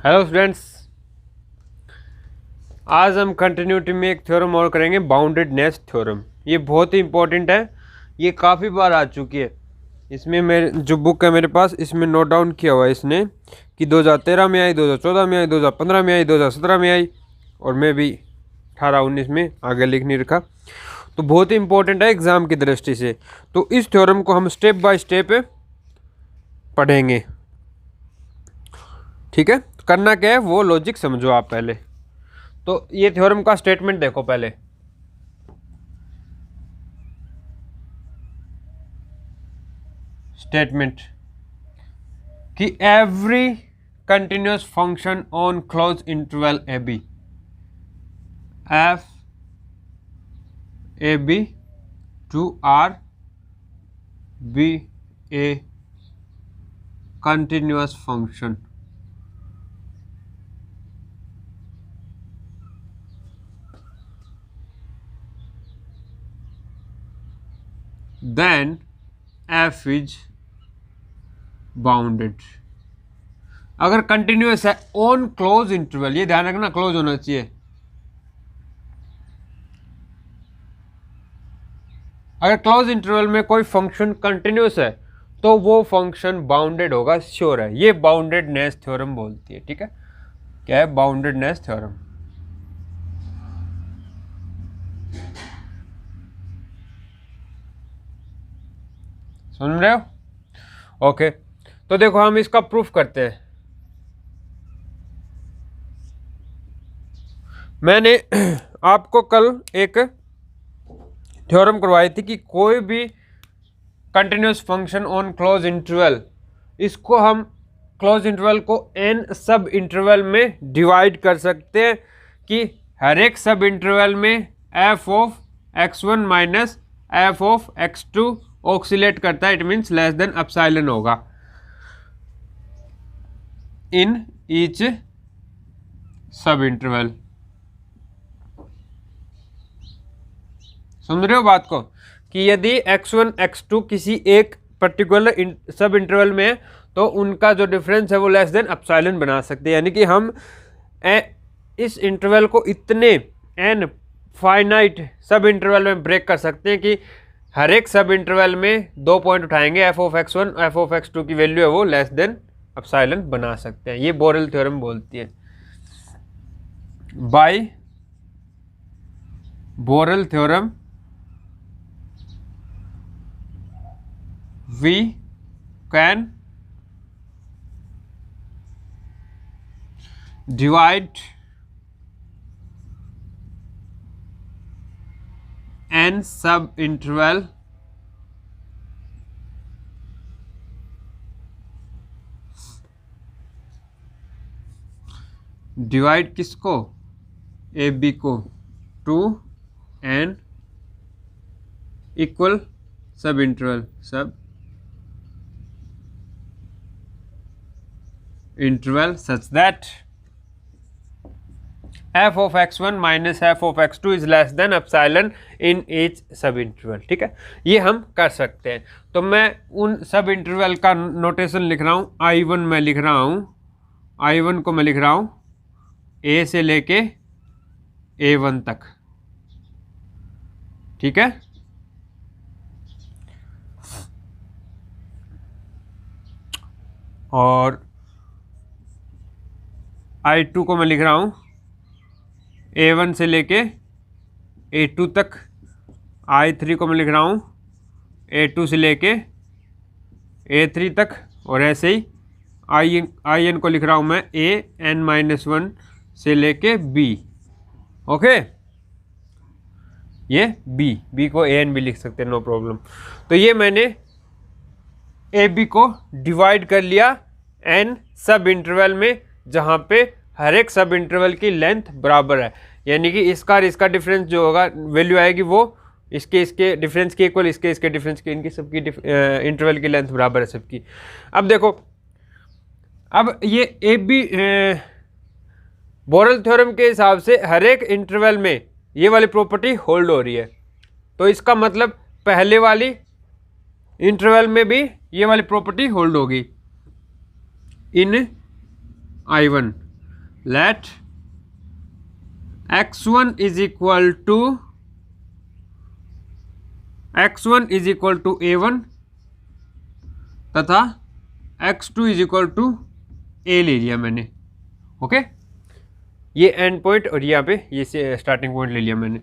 Hello students, आज हम continuity में एक थ्योरम और करेंगे, बाउंडेडनेस थ्योरम। ये बहुत ही इंपॉर्टेंट है, ये काफ़ी बार आ चुकी है। इसमें मेरे जो बुक है मेरे पास, इसमें नोट डाउन किया हुआ है इसने कि 2013 में आई, 2014 में आई, 2015 में आई, 2017 में आई, और मैं भी 18-19 में आगे लिख नहीं रखा। तो बहुत ही इंपॉर्टेंट है एग्ज़ाम की दृष्टि से। तो इस थ्योरम को हम स्टेप बाय स्टेप पढ़ेंगे, ठीक है। करना क्या है वो लॉजिक समझो आप पहले। तो ये थ्योरम का स्टेटमेंट देखो पहले। स्टेटमेंट कि every continuous function on closed interval A B, f A B to R be a continuous function then f is bounded. अगर कंटिन्यूअस है ऑन क्लोज इंटरवल, ये ध्यान रखना क्लोज होना चाहिए। अगर क्लोज इंटरवल में कोई फंक्शन कंटिन्यूअस है तो वो फंक्शन बाउंडेड होगा, श्योर है। ये बाउंडेडनेस थ्योरम बोलती है, ठीक है। क्या है? Boundedness theorem. सुन रहे हो? ओके, तो देखो हम इसका प्रूफ करते हैं। मैंने आपको कल एक थ्योरम करवाई थी कि कोई भी continuous function on closed interval, इसको हम क्लोज इंटरवल को n सब इंटरवल में डिवाइड कर सकते हैं कि हर एक सब इंटरवल में f of x1 minus f of x2 oxalate करता है। It means less than epsilon होगा इन ईच सब इंटरवल। समझ रहे हो बात को? कि यदि x1 x2 किसी एक पर्टिकुलर सब इंटरवल में है तो उनका जो डिफरेंस है वो लेस देन एप्सिलॉन बना सकते हैं। यानी कि हम इस इंटरवल को इतने n फाइनाइट सब इंटरवल में ब्रेक कर सकते हैं कि हर एक सब इंटरवल में 2 पॉइंट उठाएंगे, f of x1 f of x2 की वैल्यू है वो लेस देन एप्सिलॉन बना सकते हैं। ये बोरेल थ्योरम बोलती है। By Borel theorem we can divide n sub interval divide किसको? ए बी को to n equal sub interval, sub interval such that f of x1 minus f of x2 is less than epsilon in each सब interval, ठीक है। ये हम कर सकते हैं। तो मैं उन सब इंटरवल का नोटेशन लिख रहा हूँ। I1 मैं लिख रहा हूँ, I1 को मैं लिख रहा हूँ A से लेके A1 तक, ठीक है। और I2 को मैं लिख रहा हूँ A1 से लेके A2 तक। I3 को मैं लिख रहा हूँ A2 से लेके A3 तक। और ऐसे ही IN को लिख रहा हूँ मैं AN-1 से लेके B। ओके, ये B को AN भी लिख सकते हैं, नो प्रॉब्लम। तो ये मैंने AB को डिवाइड कर लिया N सब इंटरवल में, जहाँ पे हर एक सब इंटरवल की लेंथ बराबर है। यानी कि इसका और इसका डिफरेंस जो होगा वैल्यू आएगी वो इसके डिफरेंस की इक्वल, इसके डिफरेंस की, इनकी सबकी इंटरवल की लेंथ बराबर है सबकी। अब देखो, अब ये ए बी बोरेल थ्योरम के हिसाब से हर एक इंटरवल में ये वाली प्रॉपर्टी होल्ड हो रही है। तो इसका मतलब पहले वाली इंटरवल में भी ये वाली प्रॉपर्टी होल्ड होगी in I1, let x1 is equal to a1 तथा x2 is equal to a ले लिया मैंने। ओके, ये एंड पॉइंट और यहाँ पे ये स्टार्टिंग पॉइंट ले लिया मैंने।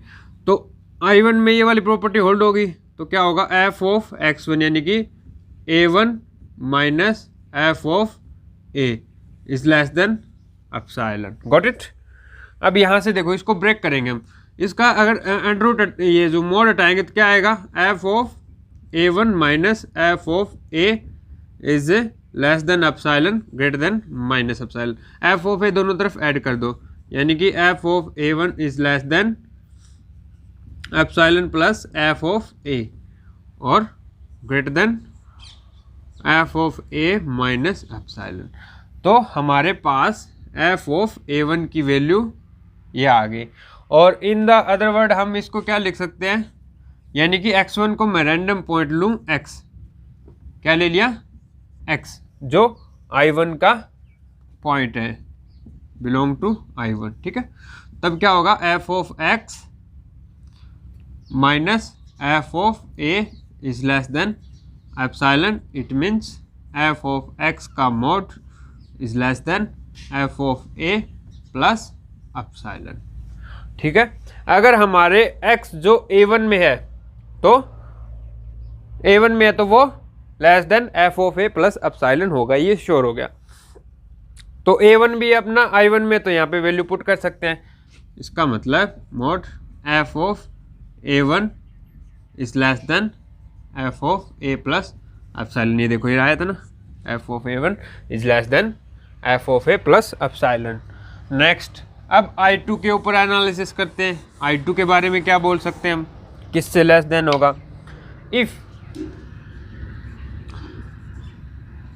तो I1 में ये वाली प्रॉपर्टी होल्ड होगी, तो क्या होगा, f ऑफ x1 यानी कि a1 minus f of a is less than epsilon. Got it. अब यहाँ से देखो, इसको ब्रेक करेंगे हम, इसका अगर अंडर रूट ये जो मोड हटाएंगे तो क्या आएगा, f of a1 minus f of a is less than epsilon greater than minus epsilon. f of a दोनों तरफ ऐड कर दो, यानी कि f of a1 is less than epsilon plus f of a और greater than f of a minus epsilon. तो हमारे पास f of a1 की वैल्यू ये आ गई। और इन द अदर वर्ड हम इसको क्या लिख सकते हैं, यानी कि x1 को मैं रैंडम पॉइंट लूँ x, क्या ले लिया, x जो I1 का पॉइंट है, बिलोंग टू I1। ठीक है, तब क्या होगा, f of x minus f of a is less than epsilon. It means f of x का mode is less than f of a plus epsilon. ठीक है, अगर हमारे x जो a1 में है तो वो less than f of a plus epsilon होगा, ये श्योर हो गया। तो a1 भी अपना I1 में, तो यहाँ पे वैल्यू पुट कर सकते हैं। इसका मतलब mode f of a1 is less than f of a plus epsilon. ये देखो, ये आया था ना, f of a1 is less than f of a plus epsilon. Next, अब I2 के ऊपर एनालिसिस करते हैं। I2 के बारे में क्या बोल सकते हैं हम, किससे लेस देन होगा, इफ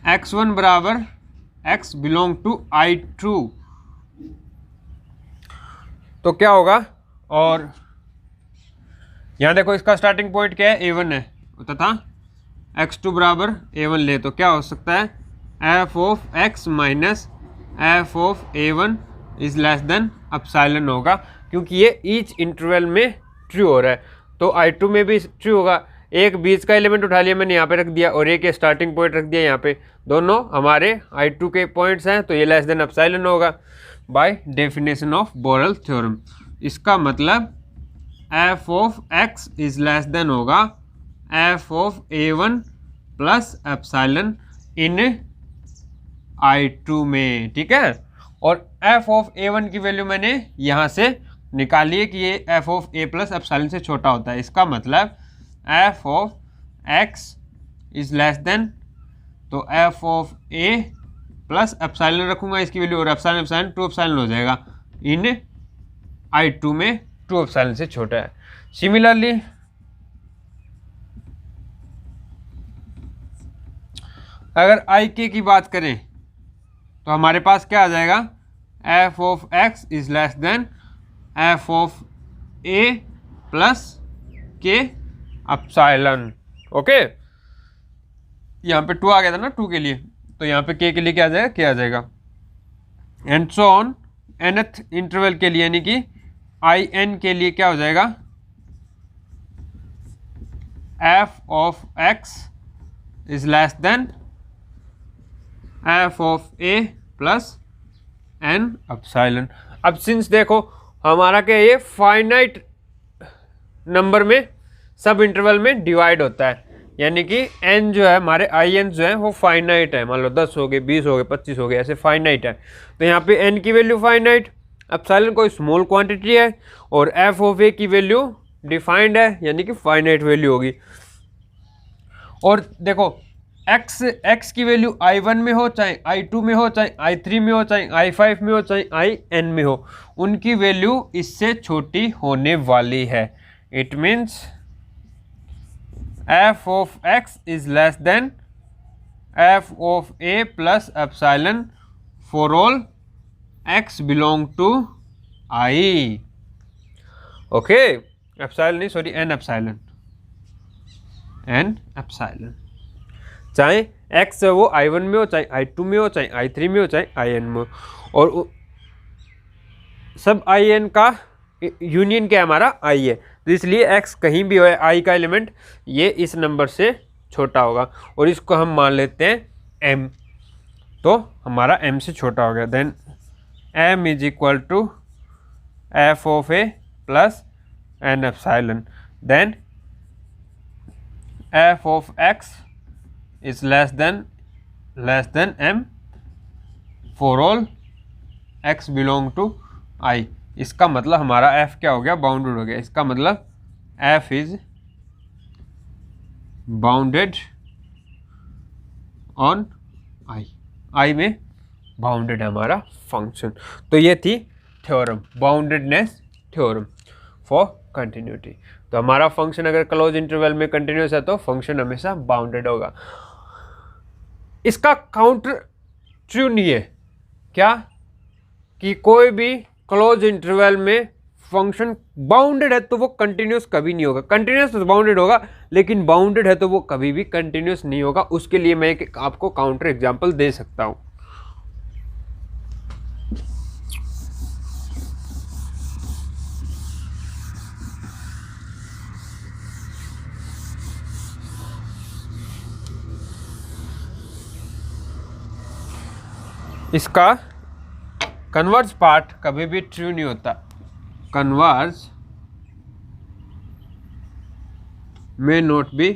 x1 बराबर x बिलोंग टू I2 तो क्या होगा। और यहाँ देखो, इसका स्टार्टिंग पॉइंट क्या है, a1 है, तथा x2 बराबर a1 ले तो क्या हो सकता है, f of x minus f of a1 is less than epsilon होगा, क्योंकि ये ईच इंटरवल में ट्रू हो रहा है। तो I2 में भी ट्रू होगा। एक बीच का एलिमेंट उठा लिया मैंने, यहाँ पे रख दिया, और एक स्टार्टिंग पॉइंट रख दिया यहाँ पे, दोनों हमारे I2 के पॉइंट्स हैं, तो ये लेस देन एप्सिलॉन होगा by definition of Borel theorem. इसका मतलब f of x is less than होगा f of a1 plus epsilon in I2 में। ठीक है, और f ऑफ a1 की वैल्यू मैंने यहाँ से निकाली है कि ये f of a plus epsilon से छोटा होता है। इसका मतलब f of x is less then, तो f of a plus epsilon रखूँगा इसकी वैल्यू, और एप्सिलॉन टू एप्सिलॉन हो जाएगा, इन I2 में टू एप्सिलॉन से छोटा है। सिमिलरली अगर ik की बात करें तो हमारे पास क्या आ जाएगा, f of x is less than f of a plus k epsilon. Okay, यहाँ पे 2 आ गया था ना 2 के लिए, तो यहाँ पे k के लिए क्या आ जाएगा, क्या आ जाएगा, and so on nth interval के लिए, यानी कि in के लिए क्या हो जाएगा, f of x is less than f of a plus n epsilon. अब सिंस देखो हमारा क्या, ये फाइनाइट नंबर में सब इंटरवल में डिवाइड होता है, यानी कि n जो है हमारे in जो है वो फाइनाइट है, मान लो 10 हो गए, 20 हो गए, 25 हो गए, ऐसे फाइनाइट है। तो यहाँ पे n की वैल्यू फाइनाइट, एप्सिलॉन कोई स्मॉल क्वांटिटी है, और f ऑफ a की वैल्यू डिफाइंड है, यानी कि फाइनाइट वैल्यू होगी। और देखो x की वैल्यू I1 में हो, चाहे I2 में हो, चाहे I3 में हो, चाहे I5 में हो, चाहे IN में हो, उनकी वैल्यू इससे छोटी होने वाली है। It means f of x is less than f of a plus epsilon for all x belong to I। Okay, epsilon नहीं, सॉरी, n एप्सिलॉन, चाहे x वो I1 में हो, चाहे I2 में हो, चाहे I3 में हो, चाहे IN में हो। और सब आई एन का यूनियन क्या है हमारा आई है, तो इसलिए एक्स कहीं भी हो आई का एलिमेंट ये इस नंबर से छोटा होगा और इसको हम मान लेते हैं एम, तो हमारा एम से छोटा हो गया। Then M is equal to f of a plus n epsilon, then f of x is less than M for all x belong to I. इसका मतलब हमारा f क्या हो गया, बाउंडेड हो गया। इसका मतलब f is bounded on i में बाउंडेड है हमारा फंक्शन। तो ये थी theorem, boundedness theorem for continuity. तो हमारा फंक्शन अगर क्लोज इंटरवल में कंटिन्यूस है तो फंक्शन हमेशा बाउंडेड होगा। इसका काउंटर ट्रू नहीं है क्या, कि कोई भी क्लोज इंटरवल में फंक्शन बाउंडेड है तो वो कंटिन्यूस कभी नहीं होगा। कंटिन्यूस तो बाउंडेड होगा, लेकिन बाउंडेड है तो वो कभी भी कंटिन्यूस नहीं होगा। उसके लिए मैं एक आपको काउंटर एग्जांपल दे सकता हूं। इसका कन्वर्स पार्ट कभी भी ट्रू नहीं होता। Converse may not be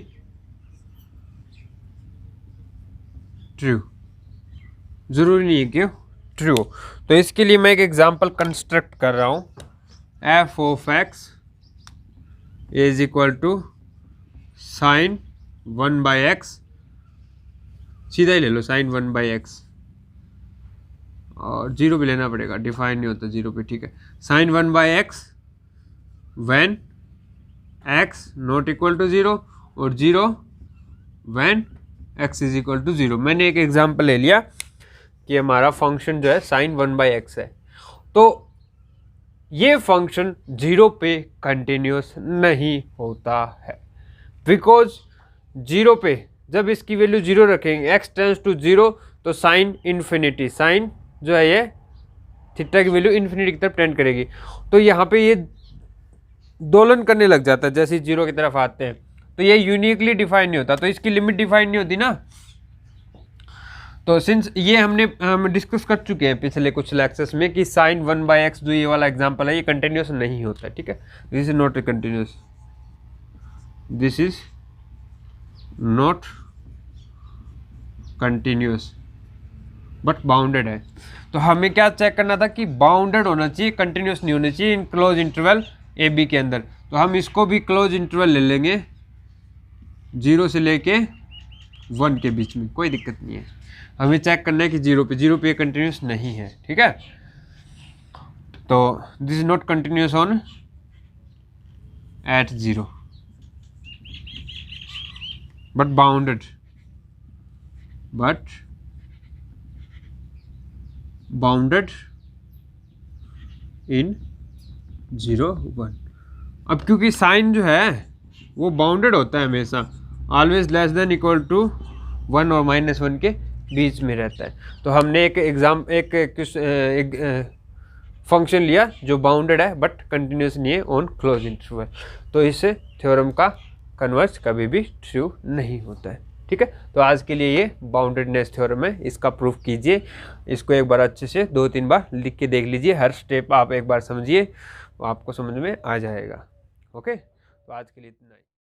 true, जरूरी नहीं है कि ट्रू। तो इसके लिए मैं एक एग्जांपल कंस्ट्रक्ट कर रहा हूं। F of x is equal to sine 1/x, सीधा ही ले लो साइन 1/x, और जीरो भी लेना पड़ेगा, डिफाइन नहीं होता जीरो पे, ठीक है। Sine 1/x when x not equal to 0 और 0 when x is equal to 0। मैंने एक एग्जांपल ले लिया कि हमारा फंक्शन जो है साइन 1/x है, तो ये फंक्शन 0 पे कंटिन्यूस नहीं होता है, बिकॉज 0 पे जब इसकी वैल्यू 0 रखेंगे, x टेंड्स टू 0, तो साइन इन्फिनिटी, साइन जो है ये थीटा की वैल्यू इन्फिनिटी की तरफ टेंड करेगी, तो यहाँ पे ये दोलन करने लग जाता है जैसे 0 की तरफ आते हैं, तो ये यूनिकली डिफाइन नहीं होता, तो इसकी लिमिट डिफाइन नहीं होती ना। तो सिंस ये हम डिस्कस कर चुके हैं पिछले कुछ लेक्चर्स में कि साइन 1/x जो ये वाला एग्जांपल है ये कंटिन्यूस नहीं होता है, ठीक है। This is not continuous, this is not continuous but bounded है। तो हमें क्या चेक करना था कि बाउंडेड होना चाहिए, कंटिन्यूस नहीं होना चाहिए in close interval A B के अंदर। तो हम इसको भी क्लोज इंटरवल ले लेंगे 0 से लेके 1 के बीच में, कोई दिक्कत नहीं है। हमें चेक करना है कि 0 पे कंटिन्यूस नहीं है, ठीक है। तो this is not continuous on at 0 but bounded, bounded in 0 1। अब क्योंकि साइन जो है वो बाउंडेड होता है हमेशा, always less than equal to 1 और -1 के बीच में रहता है, तो हमने एक फंक्शन लिया जो बाउंडेड है बट कंटिन्यूस नहीं है ऑन क्लोज इंटरवल, तो इस थ्योरम का कन्वर्स कभी भी ट्रू नहीं होता है, ठीक है। तो आज के लिए ये बाउंडेडनेस थ्योरम है, इसका प्रूफ कीजिए। इसको एक बार अच्छे से 2-3 बार लिख के देख लीजिए, हर स्टेप आप एक बार समझिए, आपको समझ में आ जाएगा। ओके, तो आज के लिए इतना ही।